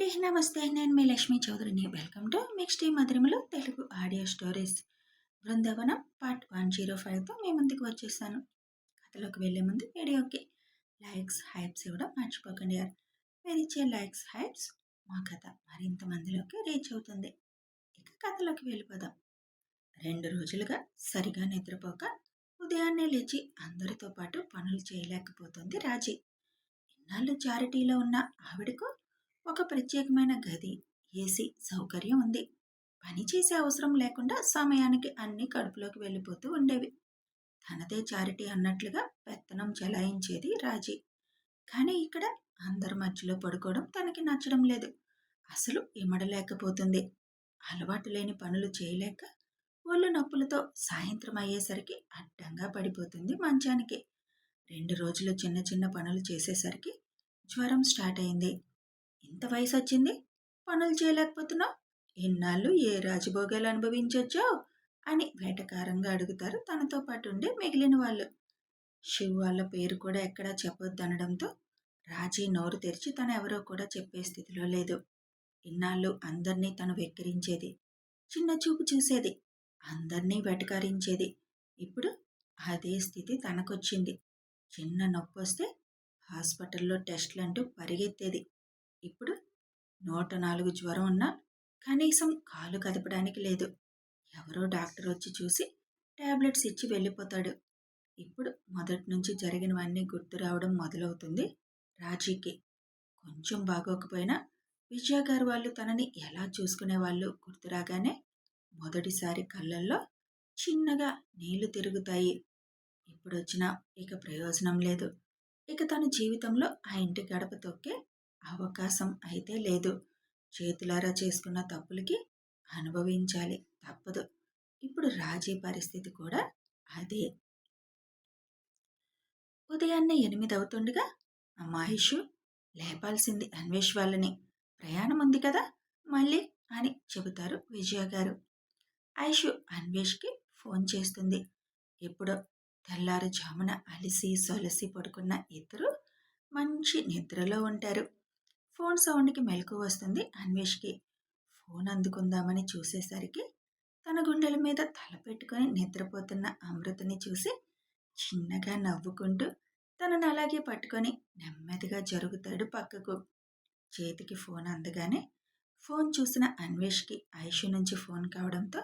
నమస్తే. నేను మీ లక్ష్మీ చౌదరిని. వెల్కమ్ టు మిక్స్డ్ మధురిమలో Telugu audio stories. Brindavanam part 105తో మీ ముందుకు వచ్చేసాను. కథలోకి వెళ్ళే ముందు వీడియోకి లైక్స్, హైప్స్ ఇవ్వడం మర్చిపోకండి యార్. మీరు ఇచ్చే లైక్స్, హైప్స్ మా కథ మరింత మందిలోకి రీచ్ అవుతుంది. ఇక కథలోకి వెళ్ళిపోదాం. 2 రోజులుగా సరిగా నిద్రపోక ఉదయాన్నే లేచి అందరితో పాటు పనులు చేయలేకపోతుంది రాజీ. ఇన్నాళ్ళు చారిటీలో ఉన్న ఆవిడకు ఒక ప్రత్యేకమైన గది, ఏసీ సౌకర్యం ఉంది. పని చేసే అవసరం లేకుండా సమయానికి అన్ని కడుపులోకి వెళ్ళిపోతూ ఉండేవి. తనదే చారిటీ అన్నట్లుగా పెత్తనం చెలాయించేది రాజీ. కానీ ఇక్కడ అందరి మధ్యలో పడుకోవడం తనకి నచ్చడం లేదు. అసలు ఇమడలేకపోతుంది. అలవాటు లేని పనులు చేయలేక ఒళ్ళు నొప్పులతో సాయంత్రం అయ్యేసరికి అడ్డంగా పడిపోతుంది మంచానికి. 2 రోజులు చిన్న చిన్న పనులు చేసేసరికి జ్వరం స్టార్ట్ అయింది. ఇంత వయసు వచ్చింది, పనులు చేయలేకపోతున్నావు, ఇన్నాళ్ళు ఏ రాజభోగాలు అనుభవించొచ్చావు అని వేటకారంగా అడుగుతారు తనతో పాటు ఉండే మిగిలిన వాళ్ళు. శివ్ వాళ్ళ పేరు కూడా ఎక్కడా చెప్పొద్దనడంతో రాజీ నోరు తెరిచి తను ఎవరో కూడా చెప్పే స్థితిలో లేదు. ఇన్నాళ్ళు అందరినీ తను వెక్కిరించేది, చిన్న చూపు చూసేది, అందరినీ వెటకారించేది. ఇప్పుడు అదే స్థితి తనకొచ్చింది. చిన్న నొప్పి వస్తే హాస్పిటల్లో టెస్టులంటూ పరిగెత్తేది. ఇప్పుడు 104 జ్వరం ఉన్నా కనీసం కాలు కదపడానికి లేదు. ఎవరో డాక్టర్ వచ్చి చూసి టాబ్లెట్స్ ఇచ్చి వెళ్ళిపోతాడు. ఇప్పుడు మొదటి నుంచి జరిగినవన్నీ గుర్తు రావడం మొదలవుతుంది రాజీకి. కొంచెం బాగోకపోయినా విజయ గారు వాళ్ళు తనని ఎలా చూసుకునేవాళ్ళు గుర్తు రాగానే మొదటిసారి కళ్ళల్లో చిన్నగా నీళ్లు తిరుగుతాయి. ఇప్పుడొచ్చినా ఇక ప్రయోజనం లేదు. ఇక తన జీవితంలో ఆ ఇంటి గడప తొక్కే అవకాశం అయితే లేదు. చేతులారా చేసుకున్న తప్పులకి అనుభవించాలి, తప్పదు. ఇప్పుడు రాజీ పరిస్థితి కూడా అదే. ఉదయాన్నే 8 అవుతుండగా, అమ్మాయిషు లేపాల్సింది అన్వేష్ వాళ్ళని, ప్రయాణం ఉంది కదా మళ్ళీ అని చెబుతారు విజయ గారు. ఐషు అన్వేష్కి ఫోన్ చేస్తుంది. ఎప్పుడో తెల్లారుజామున అలిసి సొలసి పడుకున్న ఇద్దరు మంచి నిద్రలో ఉంటారు. ఫోన్ సౌండ్కి మెలకు వస్తుంది అన్వేష్కి. ఫోన్ అందుకుందామని చూసేసరికి తన గుండెల మీద తల పెట్టుకొని నిద్రపోతున్న అమృతని చూసి చిన్నగా నవ్వుకుంటూ తనను అలాగే పట్టుకొని నెమ్మదిగా జరుగుతాడు పక్కకు. చేతికి ఫోన్ అందగానే ఫోన్ చూసిన అన్వేష్కి ఐషు నుంచి ఫోన్ కావడంతో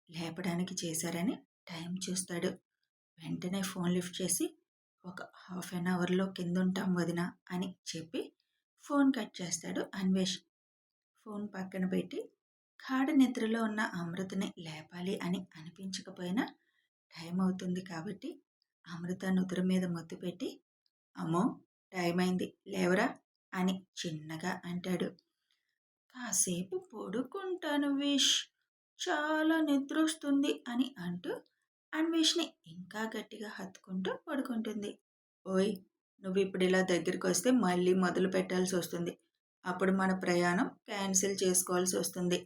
లేపడానికి చేశారని టైం చూస్తాడు. వెంటనే ఫోన్ లిఫ్ట్ చేసి, ఒక హాఫ్ అన్ అవర్లో కిందుంటాం వదినా అని చెప్పి ఫోన్ కట్ చేస్తాడు అన్వేష్. ఫోన్ పక్కన పెట్టి గాఢ నిద్రలో ఉన్న అమృతని లేపాలి అని అనిపించకపోయినా టైం అవుతుంది కాబట్టి అమృత నుదురు మీద ముద్దు పెట్టి, అమ్మో టైం అయింది లేవరా అని చిన్నగా అంటాడు. కాసేపు పడుకుంటాను విష్, చాలా నిద్ర వస్తుంది అని అంటూ అన్వేష్ని ఇంకా గట్టిగా హత్తుకుంటూ పడుకుంటుంది. ఓయ్, నువ్వు ఇప్పుడు ఇలా దగ్గరికి వస్తే మళ్ళీ మొదలు పెట్టాల్సి వస్తుంది. అప్పుడు మన ప్రయాణం క్యాన్సిల్ చేసుకోవాల్సి వస్తుంది.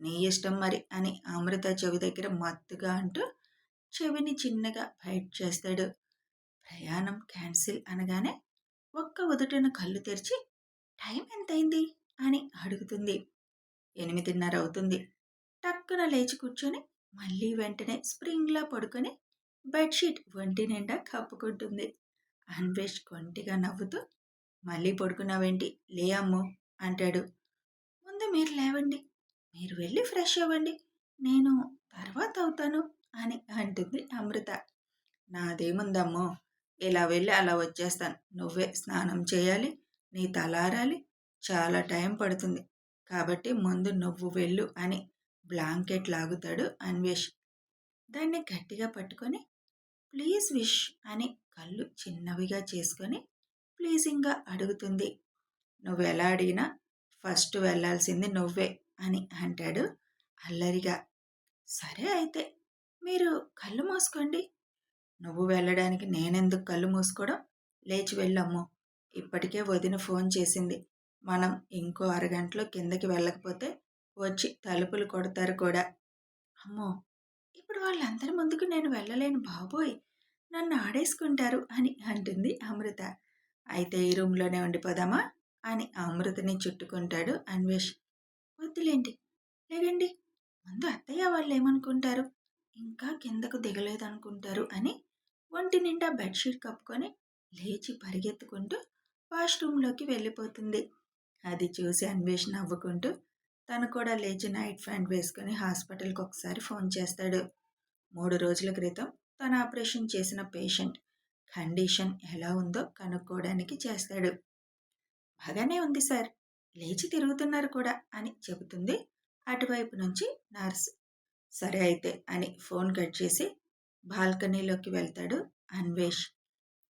నీ ఇష్టం మరి అని అమృత చెవి దగ్గర మత్తుగా అంటూ చెవిని చిన్నగా బయట చేస్తాడు. ప్రయాణం క్యాన్సిల్ అనగానే ఒక్క ఉదుటను కళ్ళు తెరిచి, టైం ఎంతైంది అని అడుగుతుంది. 8:30 అవుతుంది. టక్కున లేచి కూర్చొని మళ్ళీ వెంటనే స్ప్రింగ్లా పడుకొని బెడ్షీట్ ఒంటి నిండా కప్పుకుంటుంది. అన్వేష్ కొంటిగా నవ్వుతూ, మళ్ళీ పడుకున్నావేంటి, లే అమ్మో అంటాడు. ముందు మీరు లేవండి, మీరు వెళ్ళి ఫ్రెష్ అవ్వండి, నేను తర్వాత అవుతాను అని అంటుంది అమృత. నాదేముందమ్మో, ఇలా వెళ్ళి అలా వచ్చేస్తాను. నువ్వే స్నానం చేయాలి, నీ తలారాలి, చాలా టైం పడుతుంది. కాబట్టి ముందు నువ్వు వెళ్ళు అని బ్లాంకెట్ లాగుతాడు అన్వేష్. దాన్ని గట్టిగా పట్టుకొని, ప్లీజ్ విష్ అని కళ్ళు చిన్నవిగా చేసుకొని ప్లీజింగ్గా అడుగుతుంది. నువ్వెలా అడిగినా ఫస్ట్ వెళ్ళాల్సింది నువ్వే అని అంటాడు అల్లరిగా. సరే అయితే మీరు కళ్ళు మూసుకోండి. నువ్వు వెళ్ళడానికి నేనెందుకు కళ్ళు మూసుకోవడం, లేచి వెళ్ళమ్మో. ఇప్పటికే వదిన ఫోన్ చేసింది. మనం ఇంకో అరగంటలో కిందకి వెళ్ళకపోతే వచ్చి తలుపులు కొడతారు కూడా. అమ్మో, ఇప్పుడు వాళ్ళందరి ముందుకు నేను వెళ్ళలేను బాబోయ్, నన్ను ఆడేసుకుంటారు అని అంటుంది అమృత. అయితే ఈ రూమ్లోనే ఉండిపోదామా అని అమృతని చుట్టుకుంటాడు అన్వేష్. వద్దులేండి, లేదండి, ముందు అత్తయ్య వాళ్ళు ఏమనుకుంటారు, ఇంకా కిందకు దిగలేదనుకుంటారు అని ఒంటి నిండా బెడ్షీట్ కప్పుకొని లేచి పరిగెత్తుకుంటూ వాష్రూంలోకి వెళ్ళిపోతుంది. అది చూసి అన్వేష్ నవ్వుకుంటూ తను కూడా లేచి నైట్ ప్యాంట్ వేసుకుని హాస్పిటల్కి ఒకసారి ఫోన్ చేస్తాడు. 3 రోజుల క్రితం తను ఆపరేషన్ చేసిన పేషెంట్ కండిషన్ ఎలా ఉందో కనుక్కోవడానికి చేస్తాడు. బాగానే ఉంది సార్, లేచి తిరుగుతున్నారు కూడా అని చెబుతుంది అటువైపు నుంచి నర్స్. సరే అయితే అని ఫోన్ కట్ చేసి బాల్కనీలోకి వెళ్తాడు అన్వేష్.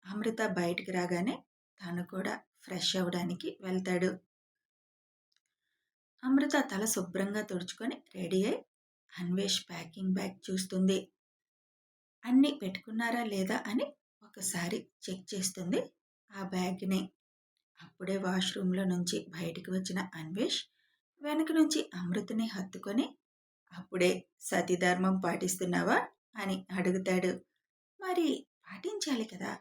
అమృత బయటికి రాగానే తను కూడా ఫ్రెష్ అవ్వడానికి వెళ్తాడు. అమృత తల శుభ్రంగా తుడుచుకొని రెడీ అయి అన్వేష్ ప్యాకింగ్ బ్యాగ్ చూస్తుంది. అన్నీ పెట్టుకున్నారా లేదా అని ఒకసారి చెక్ చేస్తుంది ఆ బ్యాగ్ని. అప్పుడే వాష్రూంలో నుంచి బయటికి వచ్చిన అన్వేష్ వెనక నుంచి అమృతని హత్తుకొని, అప్పుడే సతీధర్మం పాటిస్తున్నావా అని అడుగుతాడు. మరి పాటించాలి కదా,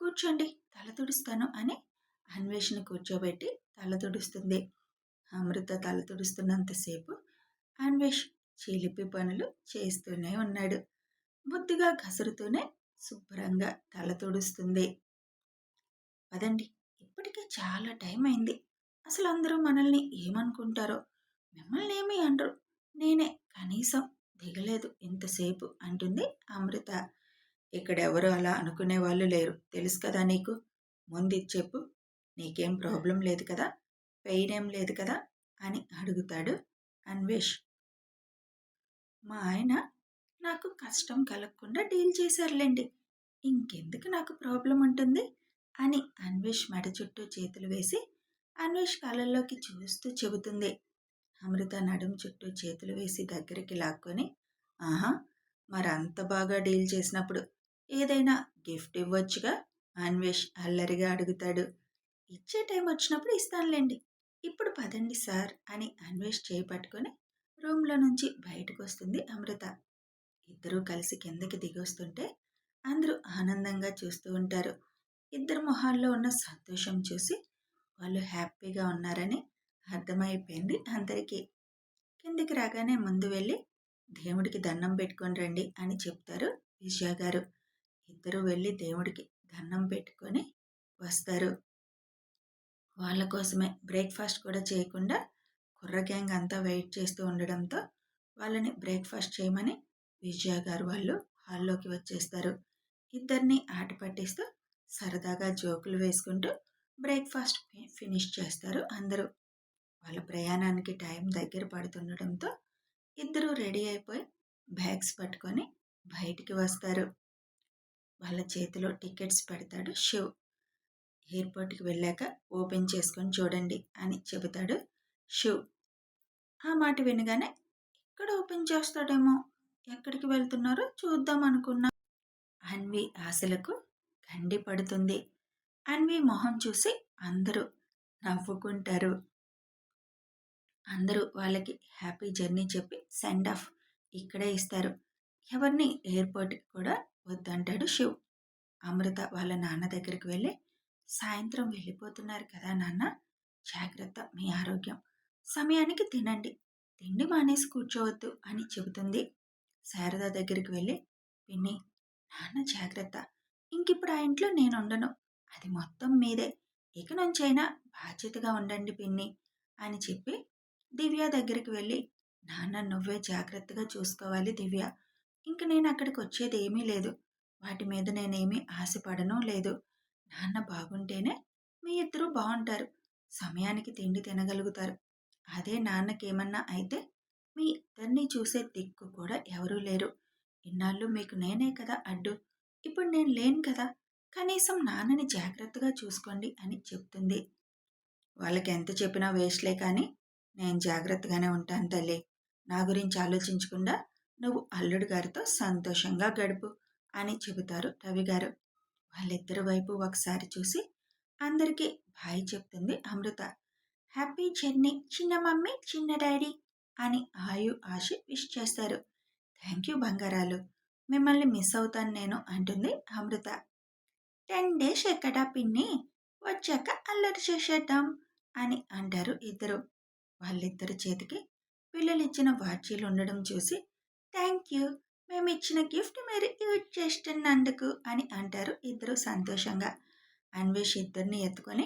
కూర్చోండి తల తుడుస్తాను అని అన్వేష్ని కూర్చోబెట్టి తల తుడుస్తుంది. అమృత తల తుడుస్తున్నంతసేపు అన్వేష్ చిలిపి పనులు చేస్తూనే ఉన్నాడు. ముద్దుగా కసురుతూనే శుభ్రంగా తల తుడుస్తుంది. పదండి, ఇప్పటికే చాలా టైం అయింది, అసలు అందరూ మనల్ని ఏమనుకుంటారో, మిమ్మల్ని ఏమీ అనరు, నేనే కనీసం దిగలేదు ఇంతసేపు అంటుంది అమృత. ఇక్కడెవరూ అలా అనుకునే వాళ్ళు లేరు, తెలుసు కదా నీకు, ముందు చెప్పు, నీకేం ప్రాబ్లం లేదు కదా, పెయిన్ ఏం లేదు కదా అని అడుగుతాడు అన్వేష్. మా ఆయన నాకు కష్టం కలగకుండా డీల్ చేశారులేండి, ఇంకెందుకు నాకు ప్రాబ్లం ఉంటుంది అని అన్వేష్ మెడ చుట్టూ చేతులు వేసి అన్వేష్ కళ్ళల్లోకి చూస్తూ చెబుతుంది. అమృత నడుం చుట్టూ చేతులు వేసి దగ్గరికి లాక్కొని, ఆహా, మరంత బాగా డీల్ చేసినప్పుడు ఏదైనా గిఫ్ట్ ఇవ్వచ్చుగా అన్వేష్ అల్లరిగా అడుగుతాడు. ఇచ్చే టైం వచ్చినప్పుడు ఇస్తానులేండి, ఇప్పుడు పదండి సార్ అని అన్వేష్ చేయి పట్టుకొని రూమ్లో నుంచి బయటకు వస్తుంది అమృత. ఇద్దరూ కలిసి కిందకి దిగొస్తుంటే అందరూ ఆనందంగా చూస్తూ ఉంటారు. ఇద్దరు మొహాల్లో ఉన్న సంతోషం చూసి వాళ్ళు హ్యాపీగా ఉన్నారని అర్థమైపోయింది అందరికీ. కిందికి రాగానే ముందు వెళ్ళి దేవుడికి దండం పెట్టుకొని రండి అని చెప్తారు విజయ గారు. ఇద్దరు వెళ్ళి దేవుడికి దండం పెట్టుకొని వస్తారు. వాళ్ళ కోసమే బ్రేక్ఫాస్ట్ కూడా చేయకుండా కుర్ర గ్యాంగ్ అంతా వెయిట్ చేస్తూ ఉండడంతో వాళ్ళని బ్రేక్ఫాస్ట్ చేయమని విజయ గారు వాళ్ళు హాల్లోకి వచ్చేస్తారు. ఇద్దరిని ఆట పట్టిస్తూ సరదాగా జోకులు వేసుకుంటూ బ్రేక్ఫాస్ట్ ఫినిష్ చేస్తారు అందరూ. వాళ్ళ ప్రయాణానికి టైం దగ్గర పడుతుండడంతో ఇద్దరూ రెడీ అయిపోయి బ్యాగ్స్ పట్టుకొని బయటికి వస్తారు. వాళ్ళ చేతిలో టికెట్స్ పెడతాడు శివ్. ఎయిర్పోర్ట్కి వెళ్ళాక ఓపెన్ చేసుకొని చూడండి అని చెబుతాడు శివ్. ఆ మాట వినగానే ఎక్కడ ఓపెన్ చేస్తాడేమో, ఎక్కడికి వెళ్తున్నారో చూద్దాం అనుకున్నా అన్వి ఆశలకు గండి పడుతుంది. అన్వి మొహం చూసి అందరూ నవ్వుకుంటారు. అందరూ వాళ్ళకి హ్యాపీ జర్నీ చెప్పి సెండ్ ఆఫ్ ఇక్కడే ఇస్తారు. ఎవరిని ఎయిర్పోర్ట్కి కూడా వద్దంటాడు శివ్. అమృత వాళ్ళ నాన్న దగ్గరికి వెళ్ళి, సాయంత్రం వెళ్ళిపోతున్నారు కదా నాన్న, జాగ్రత్త మీ ఆరోగ్యం, సమయానికి తినండి, తిండి మానేసి కూర్చోవద్దు అని చెబుతుంది. శారద దగ్గరికి వెళ్ళి, పిన్ని, నాన్న జాగ్రత్త, ఇంకిప్పుడు ఆ ఇంట్లో నేను ఉండను, అది మొత్తం మీదే, ఇక నుంచైనా బాధ్యతగా ఉండండి పిన్ని అని చెప్పి దివ్య దగ్గరికి వెళ్ళి, నాన్న నువ్వే జాగ్రత్తగా చూసుకోవాలి దివ్య, ఇంక నేను అక్కడికి వచ్చేది ఏమీ లేదు, వాటి మీద నేనేమీ ఆశపడను లేదు, నాన్న బాగుంటేనే మీ ఇద్దరూ బాగుంటారు, సమయానికి తిండి తినగలుగుతారు, అదే నాన్నకేమన్నా అయితే మీ ఇద్దరిని చూసే దిక్కు కూడా ఎవరూ లేరు, ఇన్నాళ్ళు మీకు నేనే కదా అడ్డు, ఇప్పుడు నేను లేను కదా, కనీసం నాన్నని జాగ్రత్తగా చూసుకోండి అని చెప్తుంది. వాళ్ళకి ఎంత చెప్పినా వేస్ట్లే కానీ నేను జాగ్రత్తగానే ఉంటాను తల్లి, నా గురించి ఆలోచించకుండా నువ్వు అల్లుడు గారితో సంతోషంగా గడుపు అని చెబుతారు రవి గారు. వాళ్ళిద్దరి వైపు ఒకసారి చూసి అందరికీ బాయ్ చెప్తుంది అమృత. హ్యాపీ జర్నీ చిన్న మమ్మీ చిన్న డాడీ అని ఆయు ఆశి విష్ చేస్తారు. థ్యాంక్ యూ బంగారాలు, మిమ్మల్ని మిస్ అవుతాను నేను అంటుంది అమృత. 10 days ఎక్కడా పిన్ని, వచ్చాక అల్లరి చేసేద్దాం అని అంటారు ఇద్దరు. వాళ్ళిద్దరి చేతికి పిల్లలిచ్చిన వాచీలు ఉండడం చూసి థ్యాంక్ యూ, మేమిచ్చిన గిఫ్ట్ మీరు యూజ్ చేస్తున్నందుకు అని అంటారు ఇద్దరు సంతోషంగా. అన్వేష్ ఇద్దరిని ఎత్తుకొని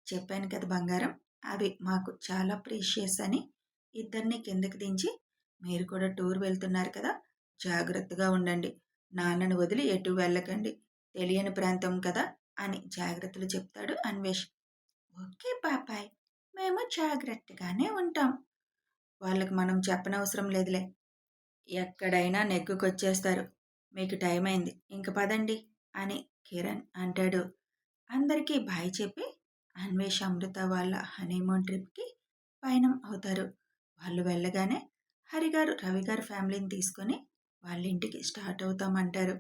చెప్పాను కదా బంగారం, అవి మాకు చాలా ప్రీషియస్ అని ఇద్దరిని కిందకి దించి మీరు కూడా టూర్ వెళ్తున్నారు కదా, జాగ్రత్తగా ఉండండి, నాన్నను వదిలి ఎటు వెళ్ళకండి, తెలియని ప్రాంతం కదా అని జాగ్రత్తలు చెప్తాడు అన్వేష్. ఓకే పాపాయ్, మేము జాగ్రత్తగానే ఉంటాం, వాళ్ళకి మనం చెప్పనవసరం లేదులే, ఎక్కడైనా నెగ్గుకొచ్చేస్తారు, మీకు టైం అయింది ఇంక పదండి అని కిరణ్ అంటాడు. అందరికీ బాయ్ చెప్పి అన్వేష్ అమృత వాళ్ళ హనీమూన్ ట్రిప్కి పయనం అవుతారు. వాళ్ళు వెళ్ళగానే హరిగారు రవిగారు ఫ్యామిలీని తీసుకొని వాళ్ళ ఇంటికి స్టార్ట్ అవుతామంటారు.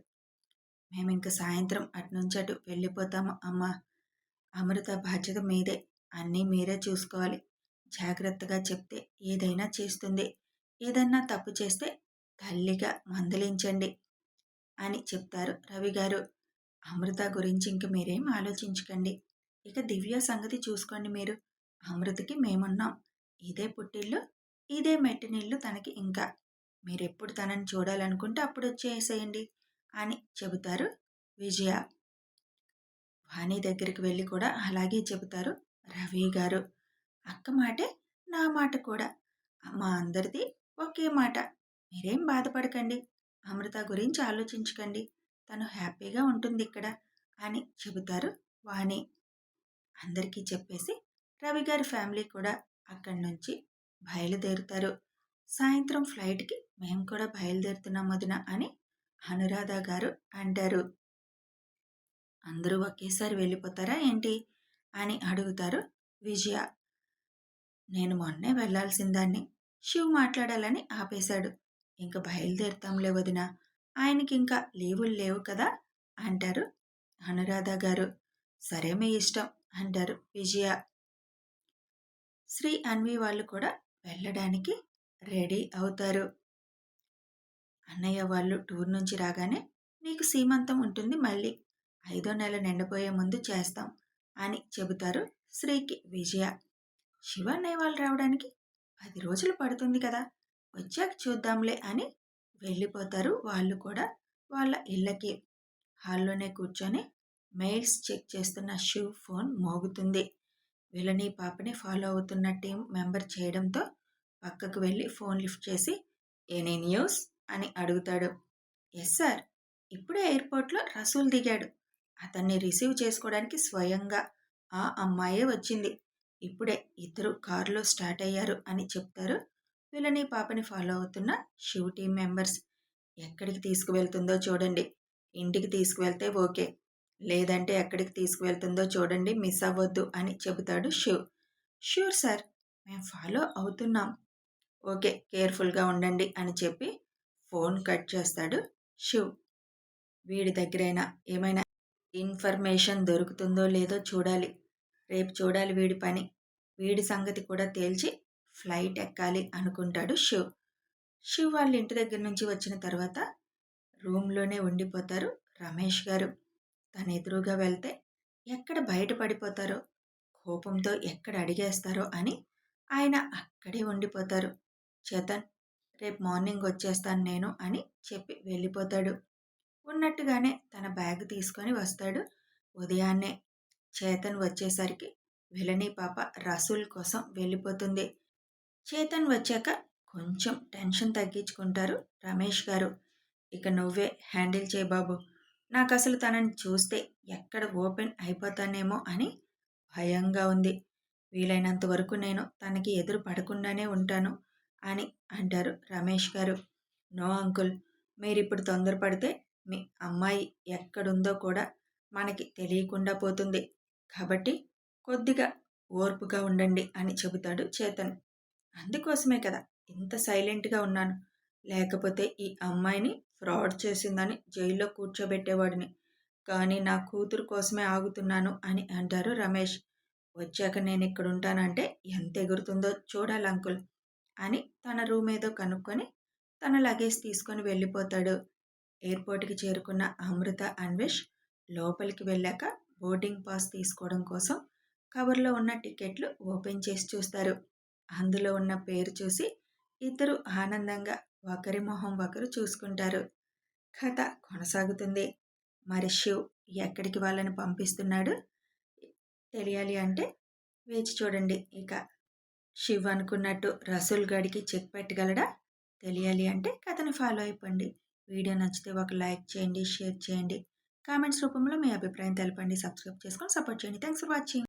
మేము ఇంక సాయంత్రం అటునుంచి అటు వెళ్ళిపోతాము అమ్మా, అమృత బాధ్యత మీదే, అన్నీ మీరే చూసుకోవాలి, జాగ్రత్తగా చెప్తే ఏదైనా చేస్తుంది, ఏదన్నా తప్పు చేస్తే తల్లిగా మందలించండి అని చెప్తారు రవిగారు. అమృత గురించి ఇంక మీరేం ఆలోచించకండి, ఇక దివ్య సంగతి చూసుకోండి మీరు, అమృతకి మేమున్నాం, ఇదే పుట్టిల్లు, ఇదే మెట్టినిల్లు తనకి, ఇంకా మీరెప్పుడు తనని చూడాలనుకుంటే అప్పుడు వచ్చేసేయండి అని చెబుతారు విజయ. వాణి దగ్గరికి వెళ్ళి కూడా అలాగే చెబుతారు రవి గారు. అక్క మాటే నా మాట కూడా, మా అందరిది ఒకే మాట, మీరేం బాధపడకండి, అమృత గురించి ఆలోచించకండి, తను హ్యాపీగా ఉంటుంది ఇక్కడ అని చెబుతారు వాణి. అందరికీ చెప్పేసి రవిగారి ఫ్యామిలీ కూడా అక్కడి నుంచి బయలుదేరుతారు. సాయంత్రం ఫ్లైట్కి మేము కూడా బయలుదేరుతున్నాం వదిన అని అనురాధ గారు అంటారు. అందరూ ఒకేసారి వెళ్ళిపోతారా ఏంటి అని అడుగుతారు విజయ. నేను మొన్నే వెళ్లాల్సిందాన్ని, శివ్ మాట్లాడాలని ఆపేశాడు, ఇంక బయలుదేరుతాంలే వదిన, ఆయనకి ఇంకా లీవులు లేవు కదా అంటారు అనురాధ గారు. సరే మీ ఇష్టం అంటారు విజయ. శ్రీ అన్వి వాళ్ళు కూడా వెళ్ళడానికి రెడీ అవుతారు. అన్నయ్య వాళ్ళు టూర్ నుంచి రాగానే నీకు సీమంతం ఉంటుంది, మళ్ళీ 5వ నెల నిండబోయే ముందు చేస్తాం అని చెబుతారు శ్రీకి విజయ. శివ అన్నయ్య వాళ్ళు రావడానికి 10 రోజులు పడుతుంది కదా, వచ్చాక చూద్దాంలే అని వెళ్ళిపోతారు వాళ్ళు కూడా వాళ్ళ ఇళ్ళకి. హాల్లోనే కూర్చొని మెయిల్స్ చెక్ చేస్తున్న శివ్ ఫోన్ మోగుతుంది. విలని పాపని ఫాలో అవుతున్న టీం మెంబర్ చేయడంతో పక్కకు వెళ్ళి ఫోన్ లిఫ్ట్ చేసి ఎనీ న్యూస్ అని అడుగుతాడు. ఎస్ సార్, ఇప్పుడే ఎయిర్పోర్ట్లో రసూల్ దిగాడు, అతన్ని రిసీవ్ చేసుకోవడానికి స్వయంగా ఆ అమ్మాయే వచ్చింది, ఇప్పుడే ఇద్దరు కారులో స్టార్ట్ అయ్యారు అని చెప్తారు విలని పాపని ఫాలో అవుతున్న శివ్ టీం మెంబర్స్. ఎక్కడికి తీసుకువెళ్తుందో చూడండి, ఇంటికి తీసుకువెళ్తే ఓకే, లేదంటే ఎక్కడికి తీసుకువెళ్తుందో చూడండి, మిస్ అవ్వద్దు అని చెబుతాడు శివ్. ష్యూర్ సార్, మేము ఫాలో అవుతున్నాం, ఓకే కేర్ఫుల్గా ఉండండి అని చెప్పి ఫోన్ కట్ చేస్తాడు శివ్. వీడి దగ్గరైనా ఏమైనా ఇన్ఫర్మేషన్ దొరుకుతుందో లేదో చూడాలి, రేపు చూడాలి వీడి పని, వీడి సంగతి కూడా తేల్చి ఫ్లైట్ ఎక్కాలి అనుకుంటాడు శివ్. శివ్ వాళ్ళ ఇంటి దగ్గర నుంచి వచ్చిన తర్వాత రూమ్లోనే ఉండిపోతారు రమేష్ గారు. తన ఎదురుగా వెళ్తే ఎక్కడ బయటపడిపోతారో, కోపంతో ఎక్కడ అడిగేస్తారో అని ఆయన అక్కడే ఉండిపోతారు. చేతన్, రేపు మార్నింగ్ వచ్చేస్తాను నేను అని చెప్పి వెళ్ళిపోతాడు. ఉన్నట్టుగానే తన బ్యాగ్ తీసుకొని వస్తాడు. ఉదయాన్నే చేతన్ వచ్చేసరికి విలని పాప రసూల్ కోసం వెళ్ళిపోతుంది. చేతన్ వచ్చాక కొంచెం టెన్షన్ తగ్గించుకుంటారు రమేష్ గారు. ఇక నువ్వే హ్యాండిల్ చేయి బాబు, నాకు అసలు తనని చూస్తే ఎక్కడ ఓపెన్ అయిపోతానేమో అని భయంగా ఉంది, వీలైనంత వరకు నేను తనకి ఎదురు పడకుండానే ఉంటాను అని అంటారు రమేష్ గారు. నో అంకుల్, మీరిప్పుడు తొందరపడితే మీ అమ్మాయి ఎక్కడుందో కూడా మనకి తెలియకుండా పోతుంది, కాబట్టి కొద్దిగా ఓర్పుగా ఉండండి అని చెబుతాడు చేతన్. అందుకోసమే కదా ఇంత సైలెంట్గా ఉన్నాను, లేకపోతే ఈ అమ్మాయిని ఫ్రాడ్ చేసిందని జైల్లో కూర్చోబెట్టేవాడిని, కానీ నా కూతురు కోసమే ఆగుతున్నాను అని అంటారు రమేష్. వచ్చాక నేను ఇక్కడ ఉంటానంటే ఎంత ఎగురుతుందో చూడాలి అంకుల్ అని తన రూమ్ ఏదో కనుక్కొని తన లగేజ్ తీసుకొని వెళ్ళిపోతాడు. ఎయిర్పోర్ట్కి చేరుకున్న అమృత అన్వేష్ లోపలికి వెళ్ళాక బోర్డింగ్ పాస్ తీసుకోవడం కోసం కవర్లో ఉన్న టికెట్లు ఓపెన్ చేసి చూస్తారు. అందులో ఉన్న పేరు చూసి ఇద్దరు ఆనందంగా ఒకరి మొహం ఒకరు చూసుకుంటారు. కథ కొనసాగుతుంది. మరి శివ్ ఎక్కడికి వాళ్ళని పంపిస్తున్నాడు తెలియాలి అంటే వేచి చూడండి. ఇక శివ్ అనుకున్నట్టు రసూల్ గడికి చెక్ పెట్టగలడా తెలియాలి అంటే కథని ఫాలో అయిపోండి. వీడియో నచ్చితే ఒక లైక్ చేయండి, షేర్ చేయండి, కామెంట్స్ రూపంలో మీ అభిప్రాయం తెలపండి, సబ్స్క్రైబ్ చేసుకొని సపోర్ట్ చేయండి. Thanks for watching.